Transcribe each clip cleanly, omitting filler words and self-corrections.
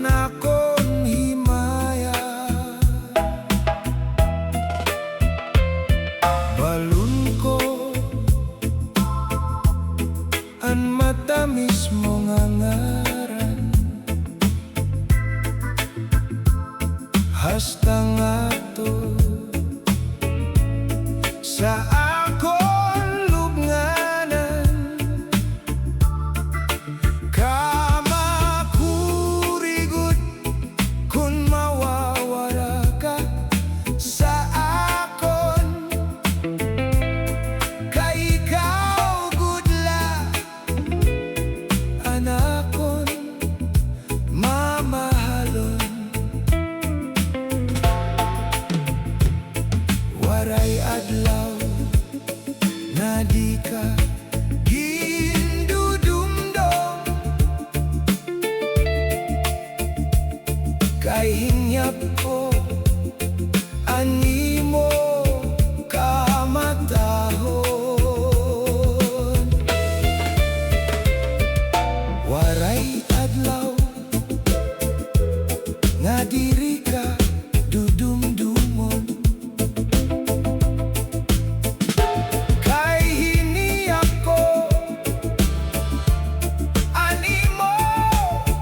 anakon himaya. Balun ko an matamis mo nga ngaran, hasta nga to sa akon lubnganan. Kamakurigot kun mawawara ka sa akon, kay ikaw gudla anakon mamahalon. Waray adlaw na di ka gindudumdum, kay hinyap ko animo kamatahon. Waray adlaw nga diri ka dudumdumon, kay hiniyak ko animo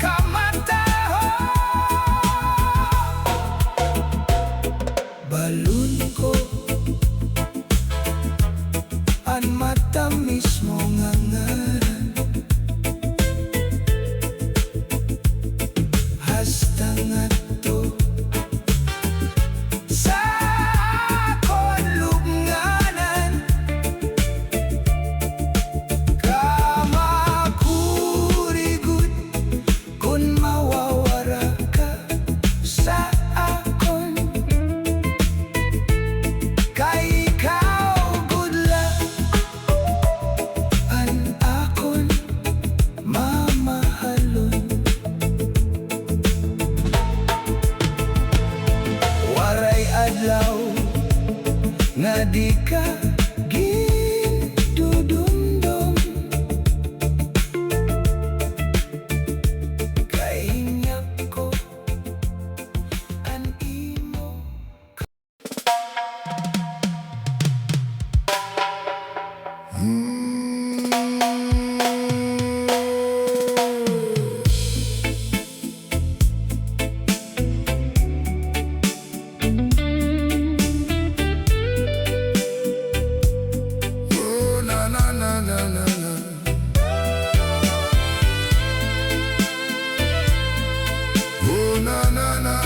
kamatahon. Balun ko an matamis mo nga ngaran, hasta nga to sa akon lubnganan. Kamakurigot kun mawawara ka sa akon, kay ikaw gudla an akon mamahalon. Waray adlaw nga di ka gindudumdum, kay hinyap ko an imo. Oh, na na na na na na. Oh, na na na.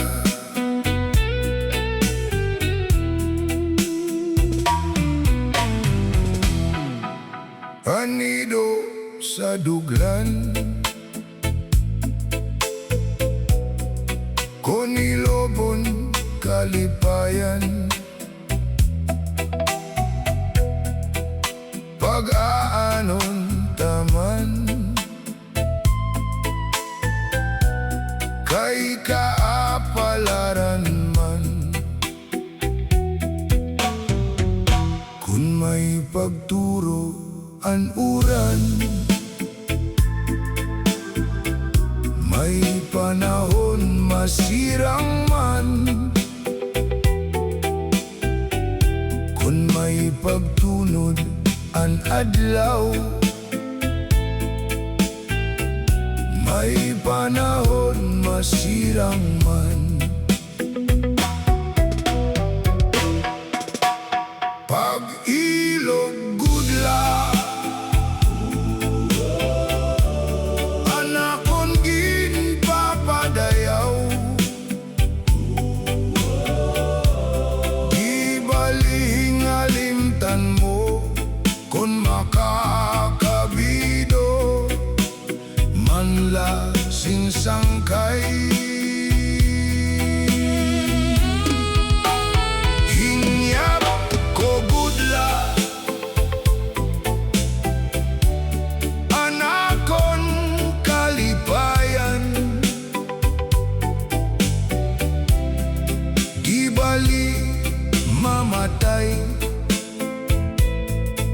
Anido sa duglan, konilobon kalipayan, pag-aanon taman, kay kaapalaran man. Kun may pagturo an uran, may panahon masirang man. Kun may pagtunod an adlaw, may panahon masirang man. Pag-ilog gudla anakon ginpapadayaw, gibalihing alimtan mo kun makakabido, manlasing sangkay. Hinyap ko gudla anakon kalipayan, gibali mamatay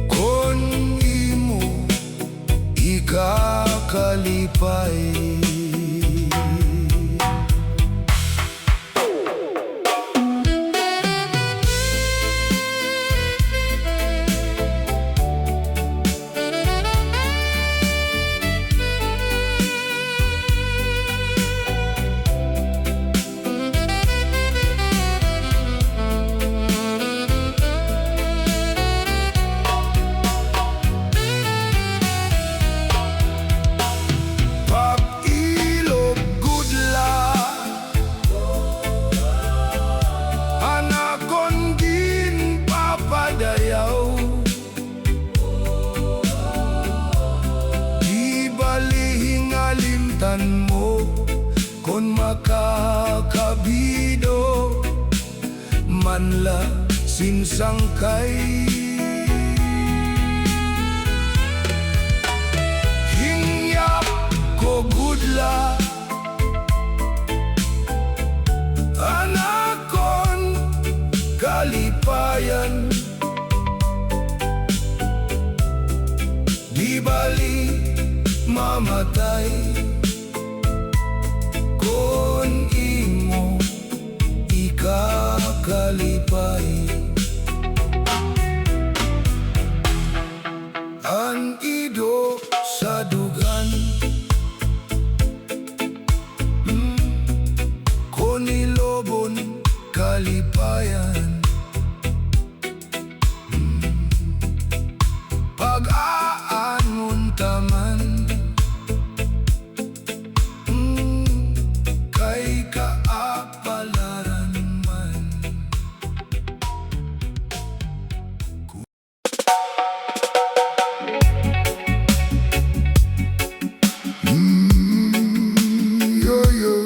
kon imo ikakalipay. mo kon makakabido manla sinsangkay. Hingyap ko gudla anakon kalipayan, di bali mamatay kon imo ikakalipay. Ang ido sa dugan kon ilobon kalipayan, pag-aangon taman kay kaapalaran man. Yo, yo.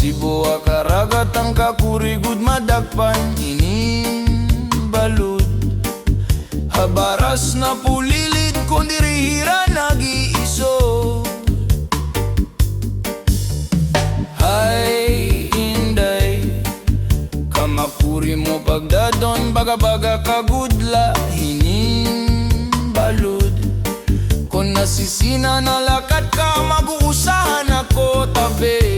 Sibuha karagat ang kakurigud madagpan inin balud. Habaras na pulilit kung dirihira nag-iiso. Hay inday, kamakuri mo pagdadon, baga-baga kagudla hinin balud. Kung nasisina na lakat ka, mag-uusahan ako tabi.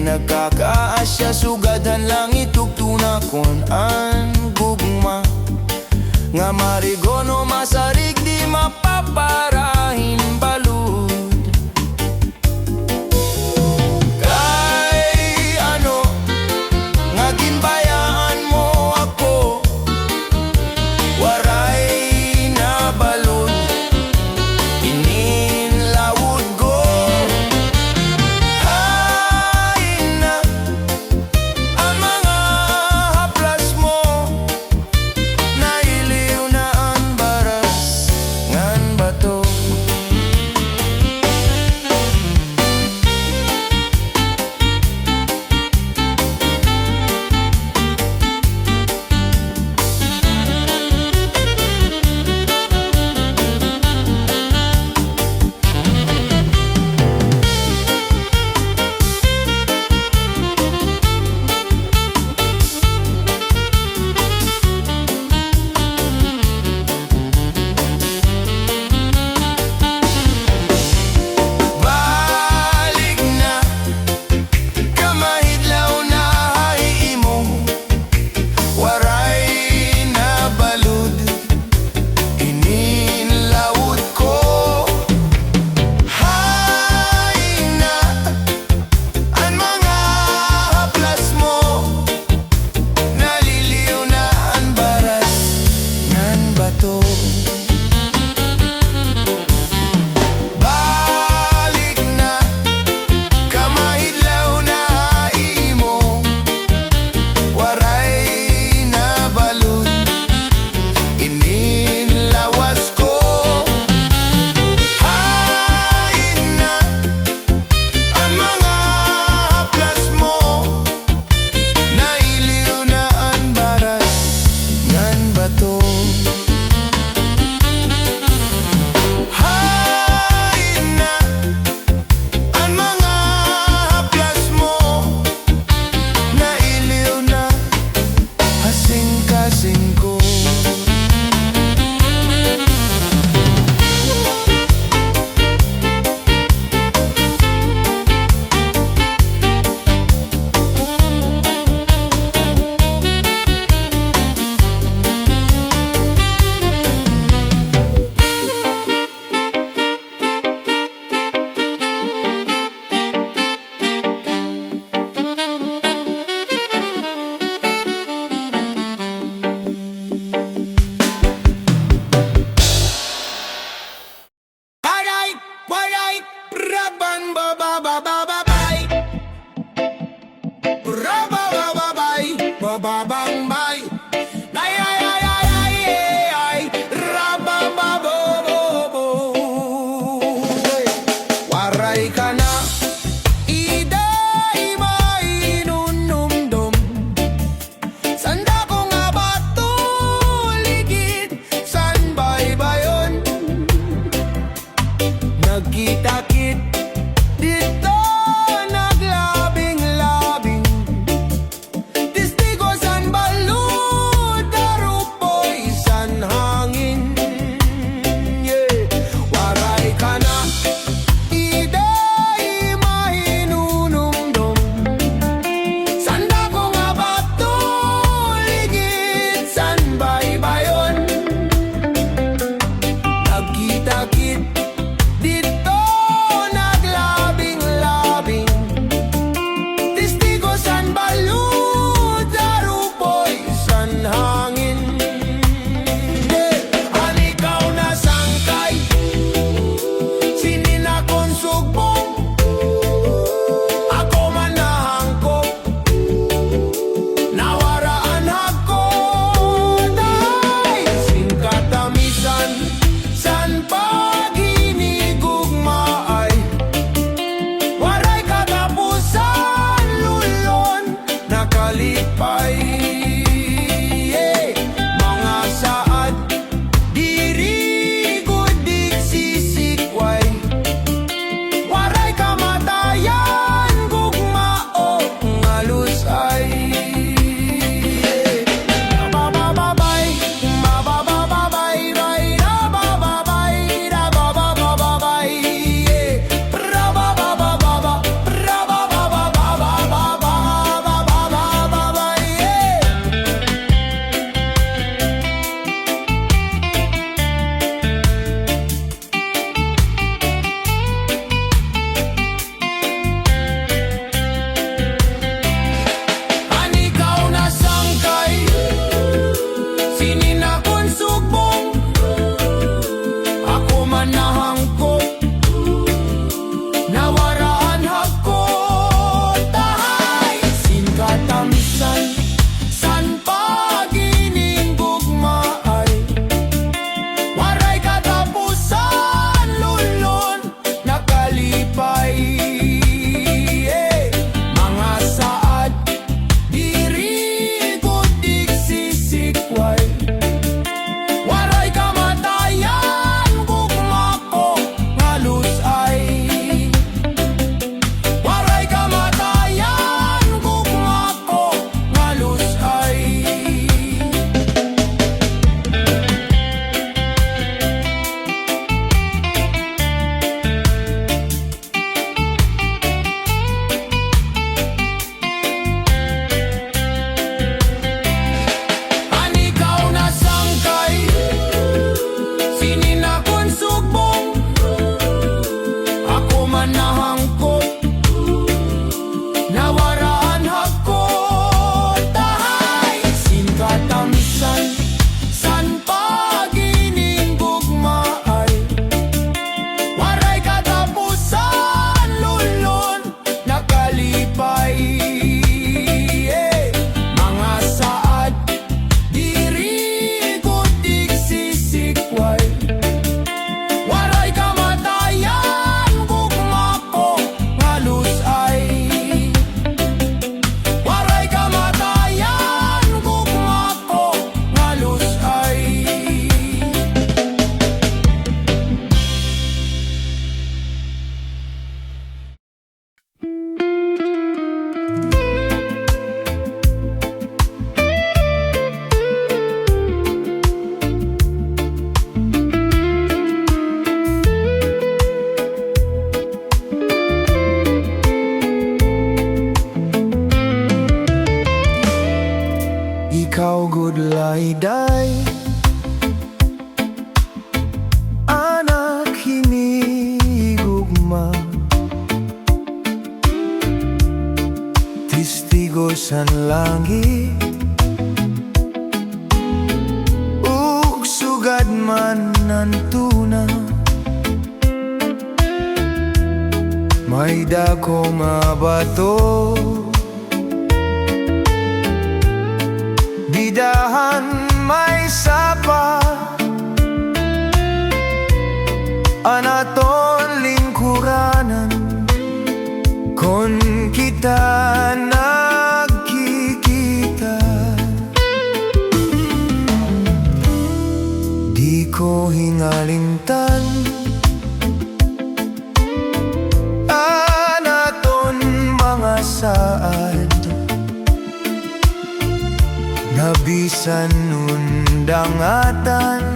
Nagkakaasya, sugadan lang itugtuna kon ang gugma. Nga marigono masarig di mapaparahin balud. Kay ano, nga ginbayaan mo ako, waray na balud. Ininlawod ko dito naglabing-labing, testigo san layday, anak hinigugma, testigo sa langit, ug sugad man nantuna. May dako nga bato, bidahan may sapa, anaton lingkuranan, kon kita nagkikita. Di ko hingalintan anaton mga saad, nabisan nundangatan.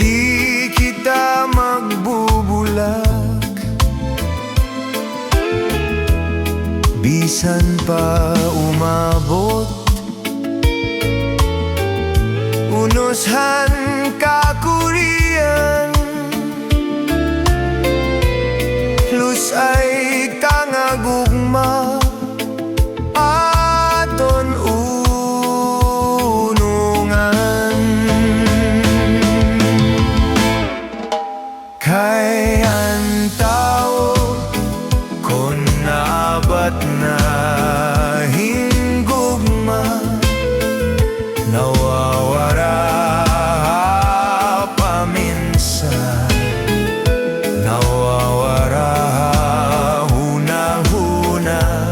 Di kita magbubulag, bisan pa umabot, unushan kakurian. Lusay kangagugma, aton unungan. Kay ang tao kon naabat na hinggugma, nawawara paminsan, nawawara huna-huna.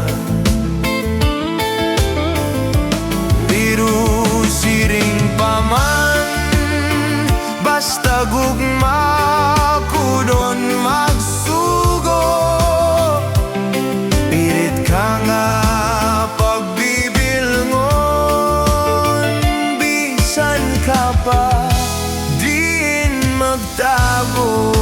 Pero siring pa man, basta gugma ko doon magsugo. Pilit ka nga pagbibilngon, bisan ka pa diin magtago.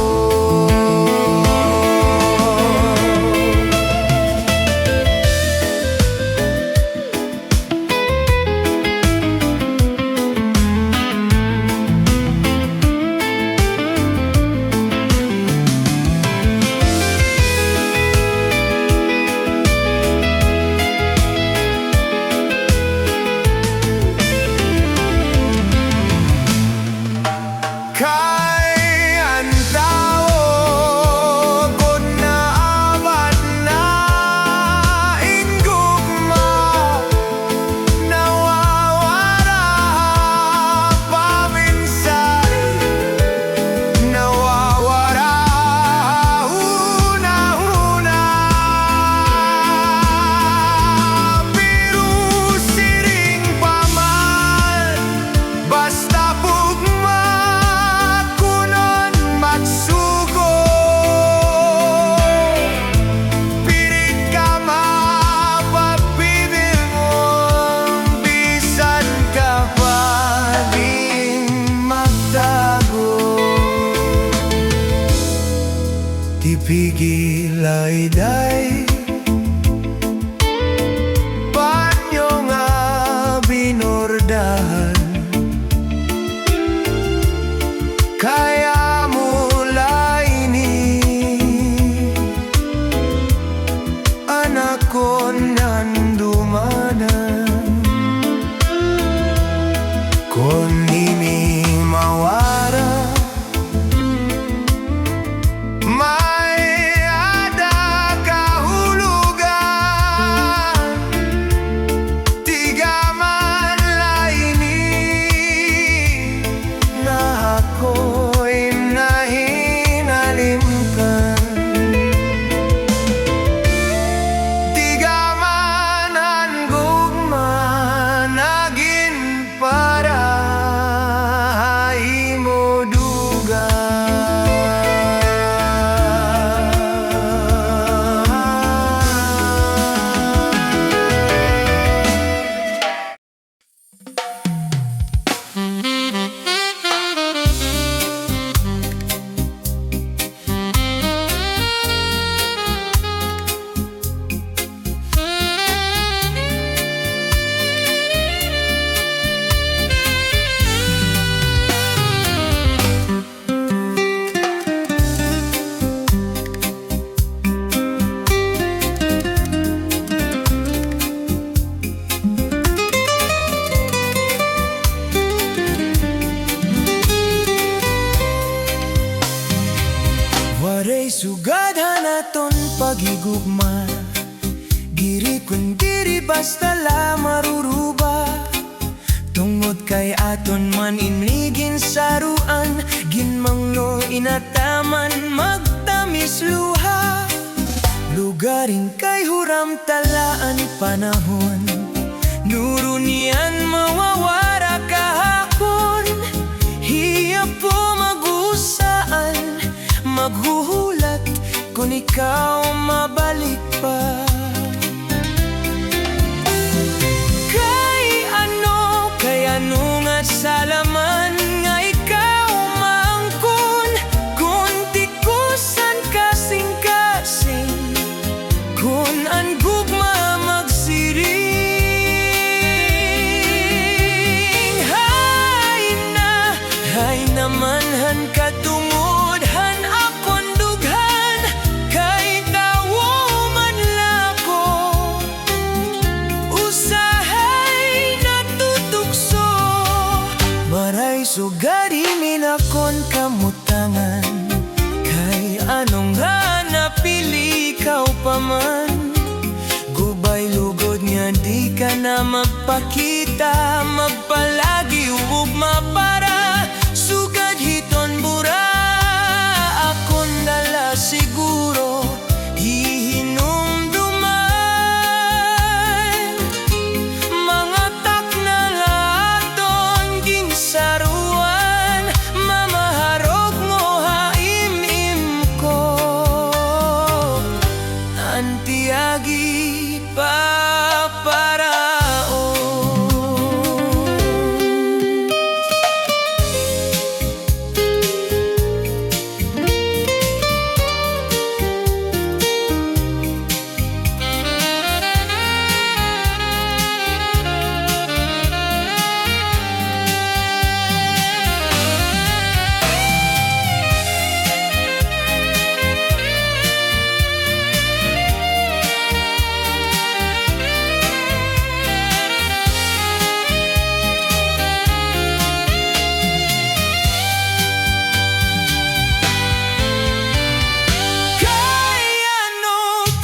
Kay ang tao kon naabat na hinggugma, nawawara paminsan, nawawara huna-huna. Pero siring pa man, basta pugma kunon magsugo. Pilit ka mapagbibilngon, bisan ka pa din magtago. Tipigil layday, panyo nga binordahan. Kaya mula ini, anak ko nandumanan. Kung ini mawara, may ada kahulugan. Tiga man laini na ako'y nahinalimkan. Tiga man ang Kundi basta la maruruba, tungod kay aton man inigin saruan, ginmangno inataman magtamis luha. Lugaring kay huram talaan panahon, nurunian mawawara kahapon. Hiya po mag-usaan, maghuhulat kung ikaw mabalik pa. Salaman nga ikaw maangkon, kung tikusan kasing-kasing, kung ang gugma magsiring. Hay naman han katungod, han akon dughan, kay tawo man lako. Usahay natutukso, maray sugarimin akon kamutangan, kay anong nga napili ikaw pa man. Gubay lugod nga di ka na magpakita, magpalagi ugma para sugad hiton bura. Akon dala siguro hihinumduman, mga takna laton ginsaruan, mamaharog mo haimim ko, antiagi paparaon.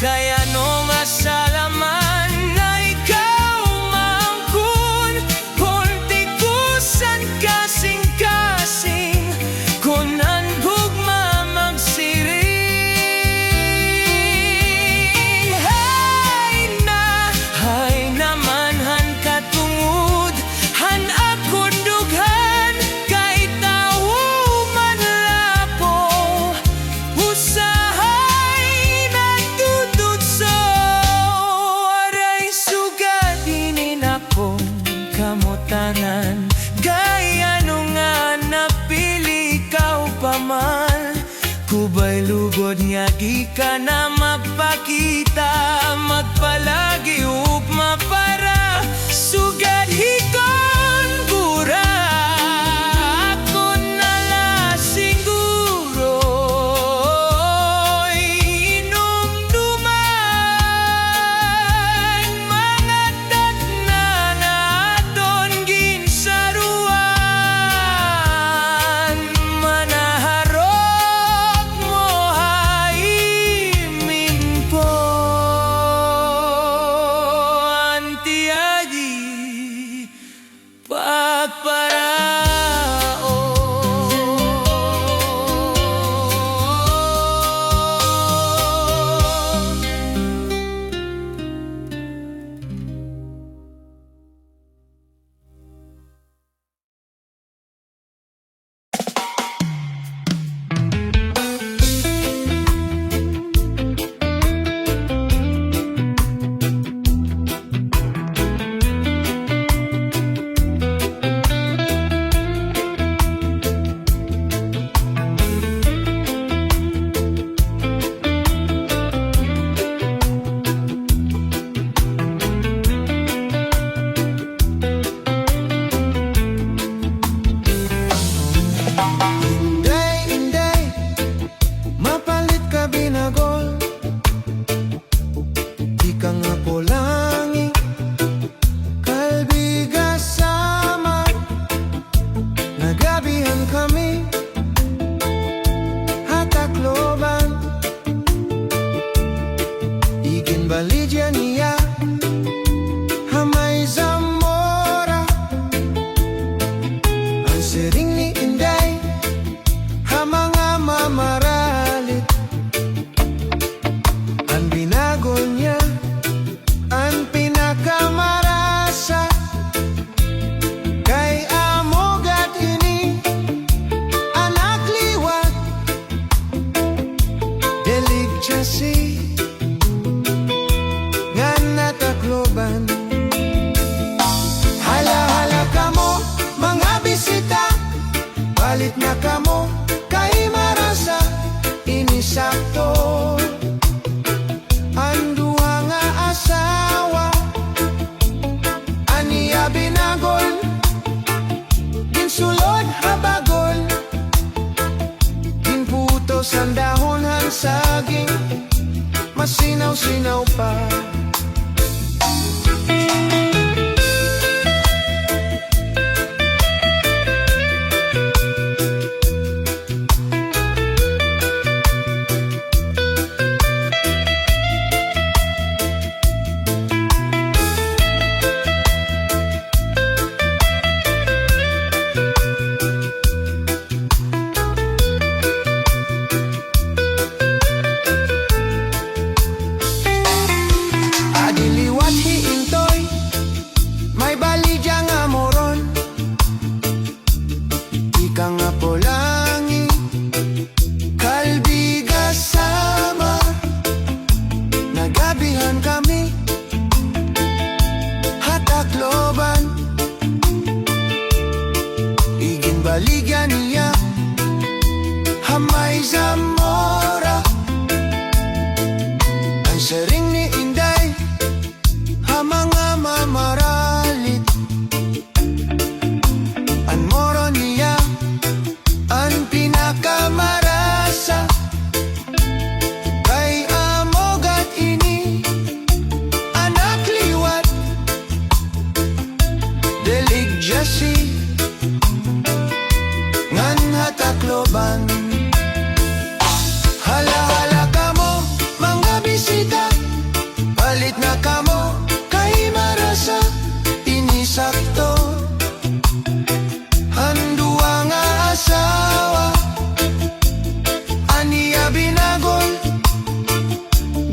Kaya no masalaman na ikaw maangkon, kung tikusan kasing-kasing, kung ang gugma magsiring. Hay naman han katungod, han akon dughan, kay tawo man lapo. Usahay natututso, aray sugadinin akong kamutangan, gaya nung nga napili ikaw pa man. Kubay lugod nga di ka na magpakita, magpalagi ugma para sugad hiton bura. Ako nala siguro inumduman, mga takna naton ginsaruan, manaharog mo haimim po. masinaw-sinaw pa. Adiliwat hiintoy, may baligya nga moron. Ika nga polangi, kalbiga sama. Nagabihan kami, hatakloban. Igin baligya niya, hamay Zamora. Ang sering ni Inday, mga mamaralit. Ang moro niya, ang pinakamarasa. Kay amogat ini, anak liwat. Deligjasi, ngan hatakloban. Hala-hala ka mo, mga bisita. Palit na ka mo, marasa inisakto. Handua nga asawa, aniya binagol,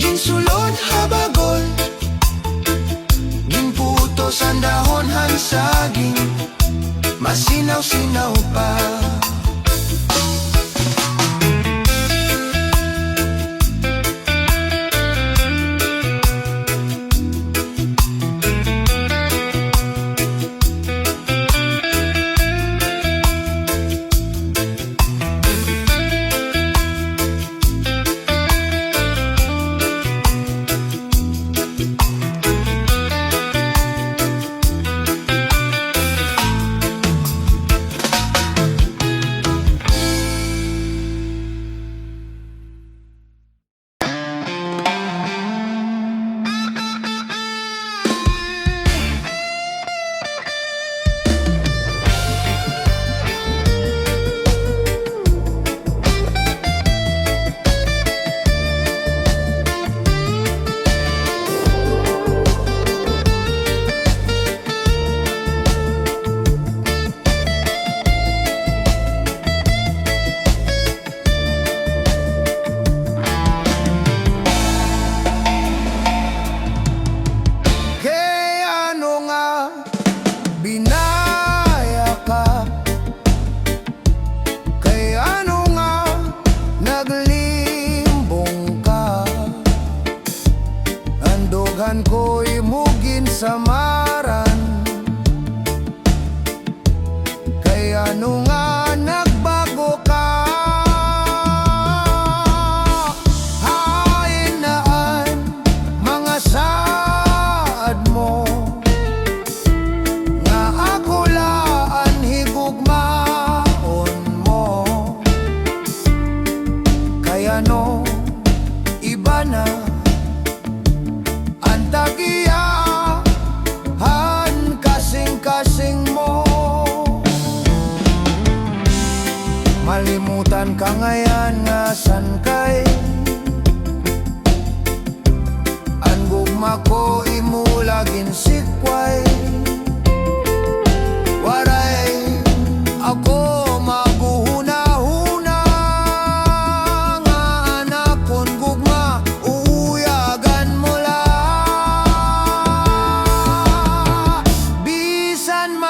ginsulod habagol. Ginputos ang dahon han saging, masinaw-sinaw pa. Binaya ka, kay ano nga naglimbong ka. Andogan ko'y mugin sa maran, kay ano nga nagbago ka. Hainaan mga saad mo, no, iba na ang tagiyahan, kasing-kasing mo. Malimutan ka ngayon nga san kay ang gugma ko imulagin sikway. Waray, ako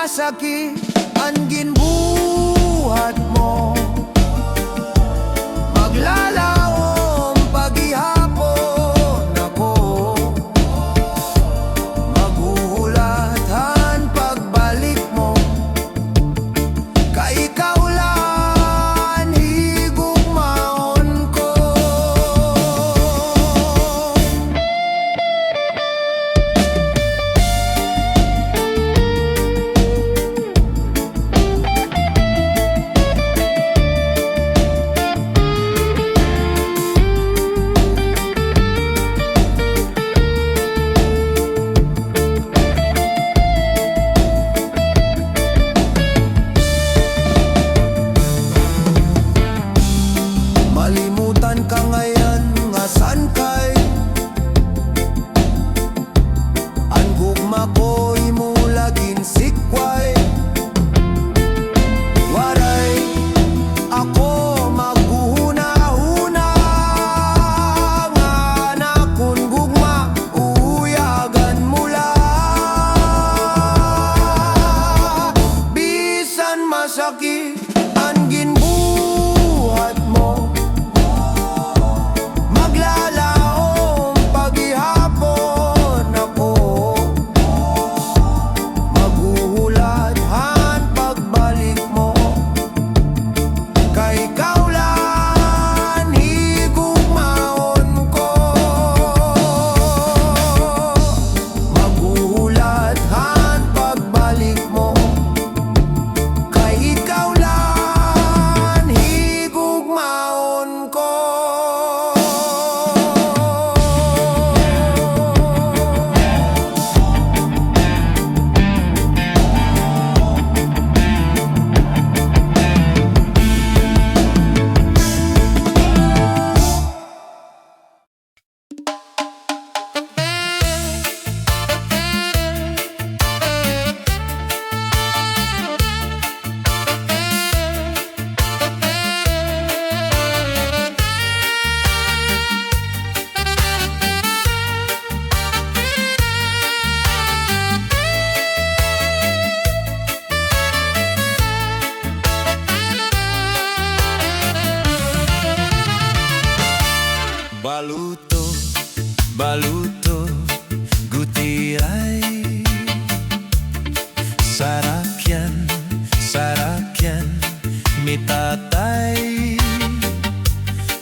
masaki ang ginbuhat mo, maglalaom paghihapon ako, maghuhulatan pagbalik mo, kay ikaw lang higugmaon ko.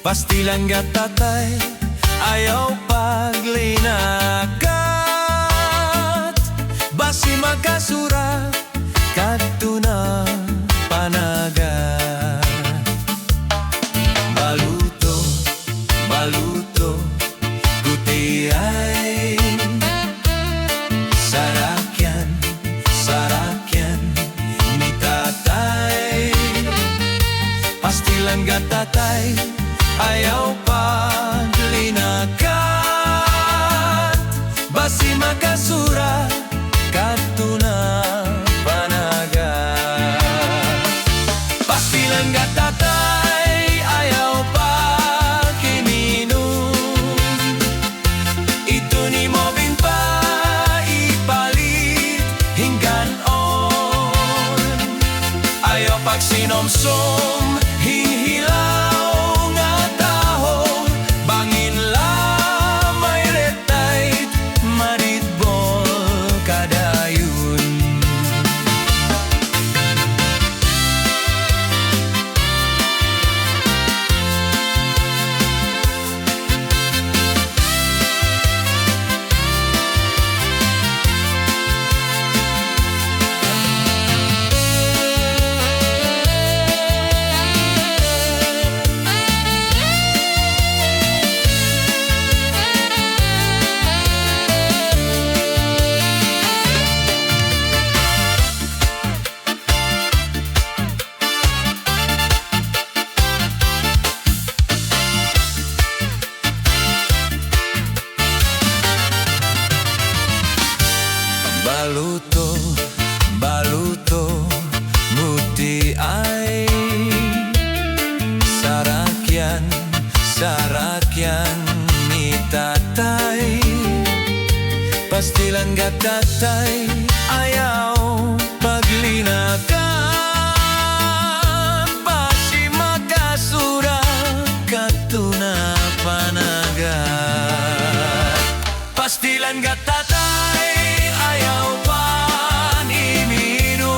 Pastilan gatatay, ayaw paglinakat. Basi magkasura, katuna panagat. Baluto, baluto, gutiay. Sarakyan, sarakyan, ni tatay. Pastilan gatatay, ayaw paglinakat. Basi magkasura, katuna panagat. Pastilan gatatay, ayaw pakiminum. Ito ni mo pa ipalit hingganon. Ayaw pagsinomsom, hihilaw nga taho. Bangin lamay retay, maritbol kadayon. Baluto, baluto, muti ay. Sarakyan, sarakyan, ni tatay. Pastilan gatatay, ayaw paglinakat. Basi magkasura, katuna panagat. Pastilan gatatay, ayaw paniminum.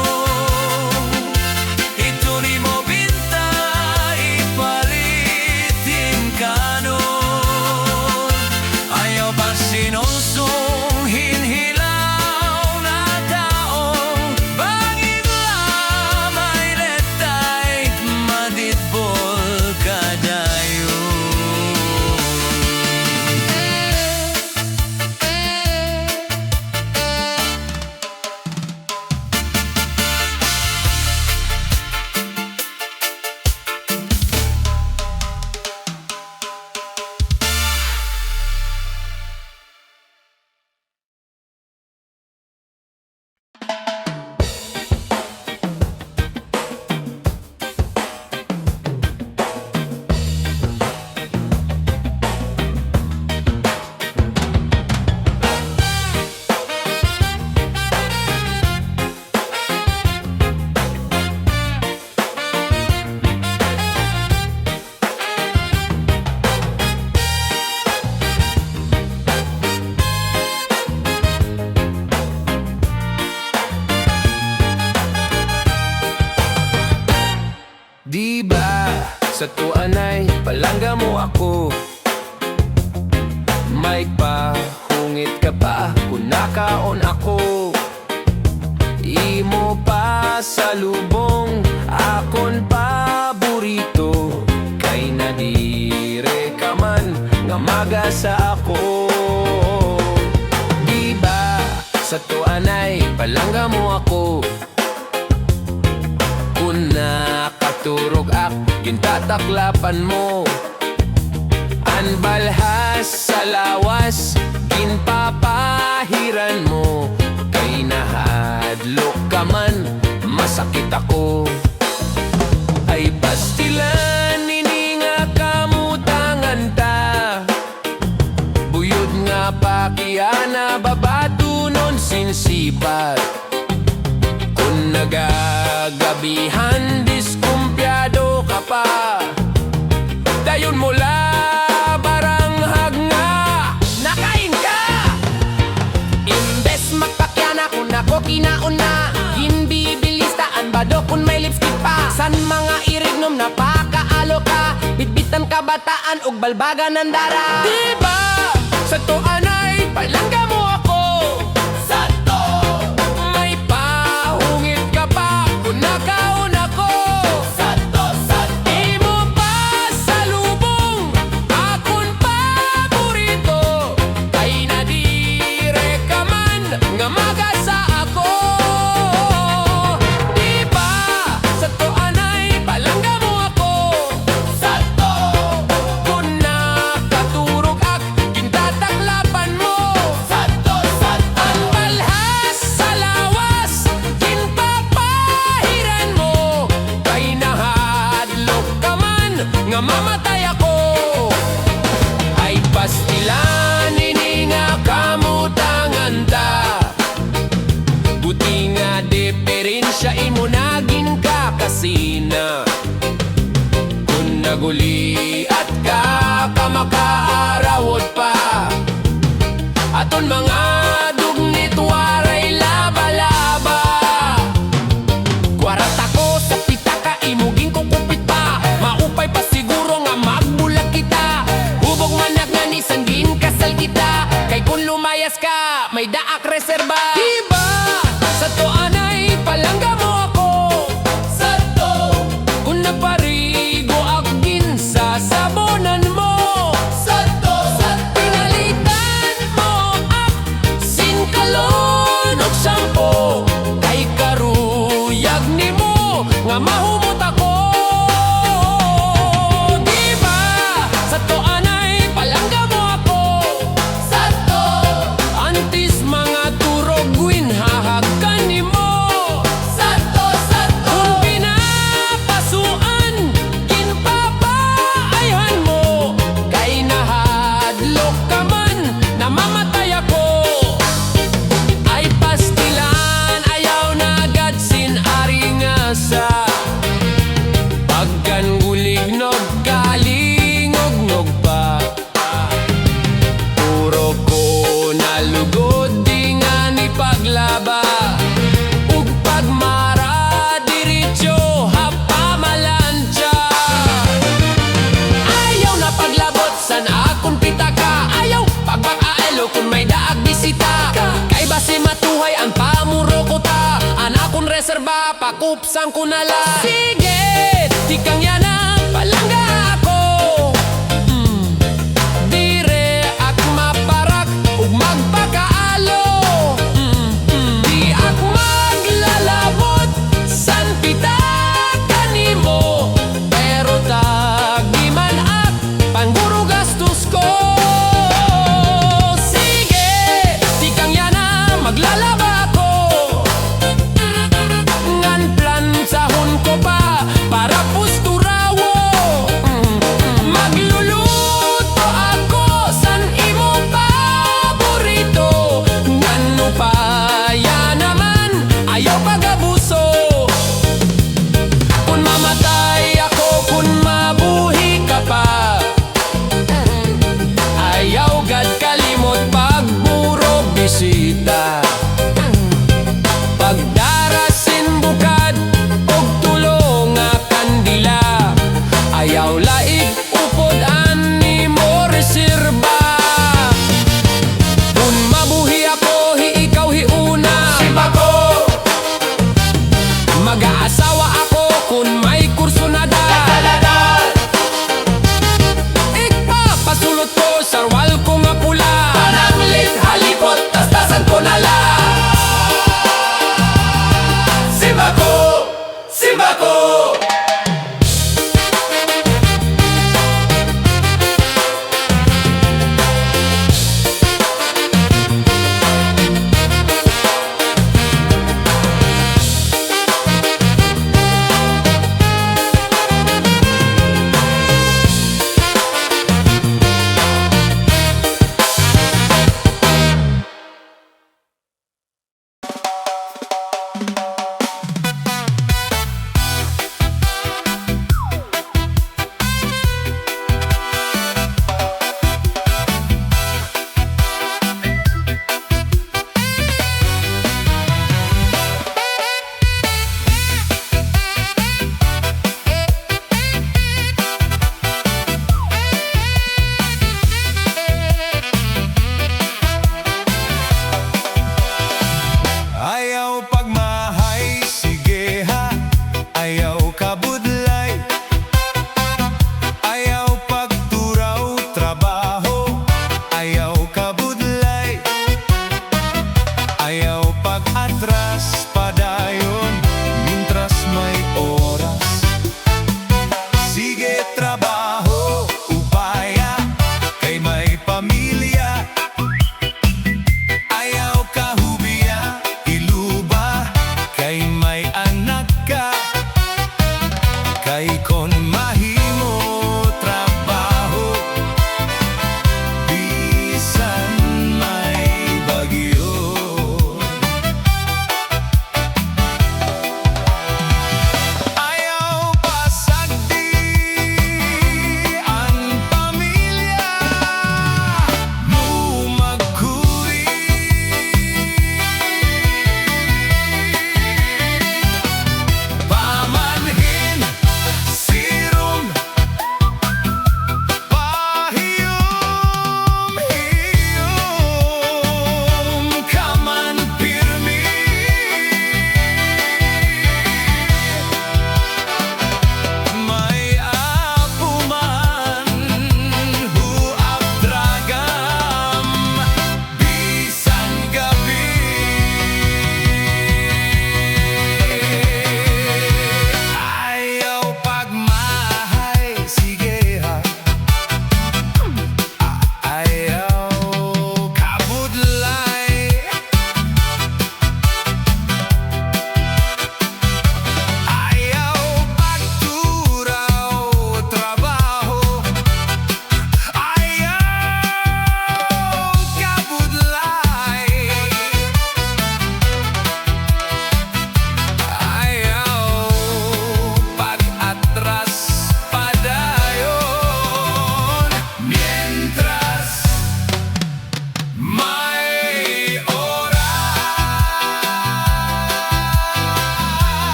Ito ni mo binta, ipalit hingganon. Ayaw pagsinosong, hinhilaw na tao. Bangin lamay letay, maditbol kadayon. Diba sa tuanay, palangga mo ako. May pahungit ka pa, kung nakaon ako. Imo pa sa lubong, akon paborito. Kay nadire ka man, nga maga sa ako. Diba sa tuanay, palangga mo ako. Kung nakaturog ak, gintataklapan mo. Anbalhas sa lawas, ginpapahiran mo. Kay nahadlok ka man, masakit ako. Ay pastilan, nini nga kamutangan ta. Buyod nga pakiana, babatunon sinsipat. Kung nagagabihan, diskumpyado ka pa. Dayon mula baranghag nga, nakain ka. Imbes magpakyana, kung ako kinauna, ginbibilistaan badok kun may lipstick pa. San mga irignom na pakaalo ka, bitbitan kabataan ug balbagan ng dara. Diba sa tuan ay palangga mo ako, sa to may pahungit ka pa kung nakaon ako, sa to imo pa sa lubong akon paborito, kay nadire ka man nga magasa ako. Diba sa tuan ay palangga mo ako, sa to kung nakaturog ak gintataklapan mo, sa to ang balhas sa lawas ginpapahiran mo, kay nahadlok ka man nga mamatay ako. Ay pastilan ini nga kamutangan ta, buti nga diferensya imo naging kakasina. Kung naguli at ka makaarawod pa, aton mga dugnit waray laba-laba. Kwarata ko sa pitaka imuging kukupit pa, maupay pa siguro nga magbulag kita. Hubog manak nga ni sanggin kasal kita, kay kung lumayas ka may daak reserba. Diba sa tuan ay palangga mo ako, sa to kung naparigo ak ginsa sabonan mo, sa to pinalitan mo ak sinkalon og sampo, kay karuyag nimo nga mahumot ako. Diba sa tuan ay palangga mo ako, sa to antis mga turog gwin hahagkan nimo, sa to kung pinapasuan ginpapaayhan mo, kay nahadlok ka man namamatay ako. Ay pastilan ayaw na gadsin ari nga sa pagkan gulignog kalingog-nog pa. Puro ko nalugod di nga ni paglaba, ug pagmara diretso hapamalansya. Ayaw na paglabot san akon pitaka, ayaw pagbakaelo kung may daag bisita, kay basi matuhay ang pamuro ko ta, an akon reserba pakupsang ko nala. Sige di kang yana palangga ako, dire ak maparak ug magpakaalo, di ak maglalabot san pitaka nimo, pero tagiman ak panguro gastos ko. Sige di kang yana maglalaba ako, ngan plansahon ko pa para pusturaw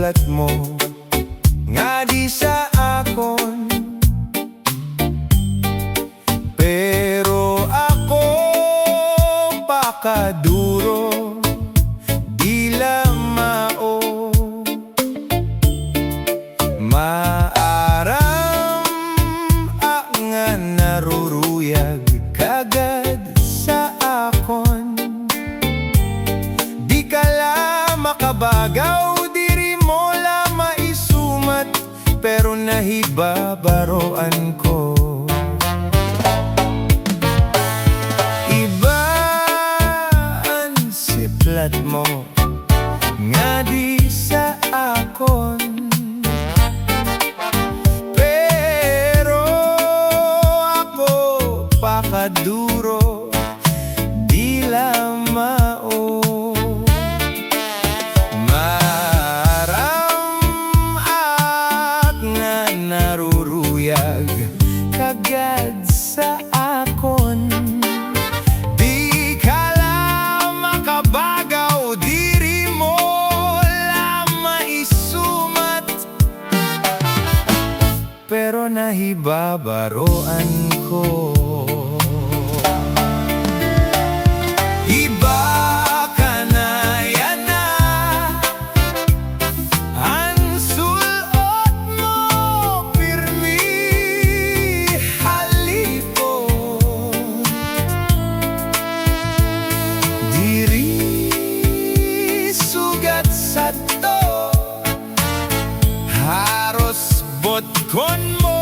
siplat mo nga di sa akon. Pero ako pakaduro di lamao. Maaram nga naruruyag kagad sa akon. Di ka la makabagaw, diri mo la maisumat, pero nahibabaroan ko. Iba ang siplat mo nga di sa akon. Pakaduro di lamao. Maram at nga naruruyag kagad sa akon. Di ka lang makabagaw, diri mo lang maisumat, pero nahibabaroan ko. Iba ka na yan na, ang sulot mo pirmi halipon. Diri sugat sa to, haros botkon mo.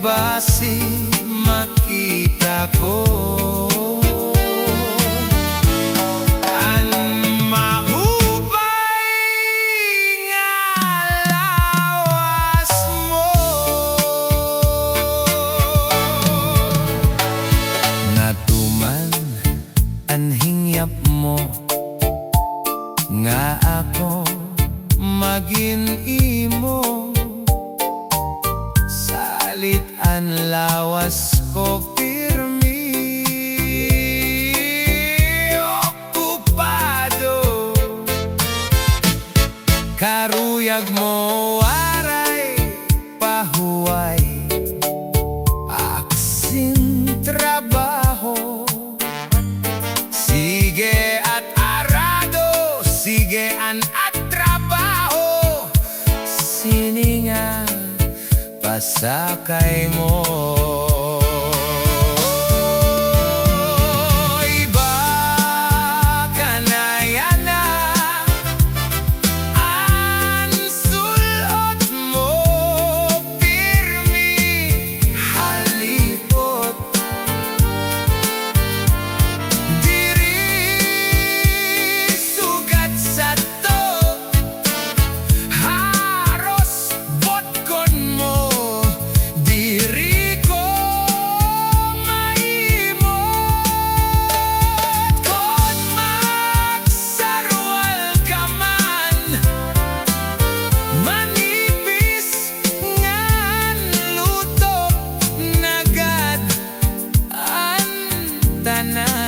Basi makita ko ang mahupay nga lawas mo. Natuman ang hingyap mo nga ako maging imo. Salit ang lawas ko pirmi okupado. Karuyag mo waray pahuway aksin trabaho. Sige at arado, sige at trabaho. Siningan pasakay mo. Iba ka na yan na, ang sulot mo pirmi halipot. Diri sugat sa to, haros botkon mo. Diri ko maimot, kon magsarwal ka man. Manipis ngan luto nagad ang tanan.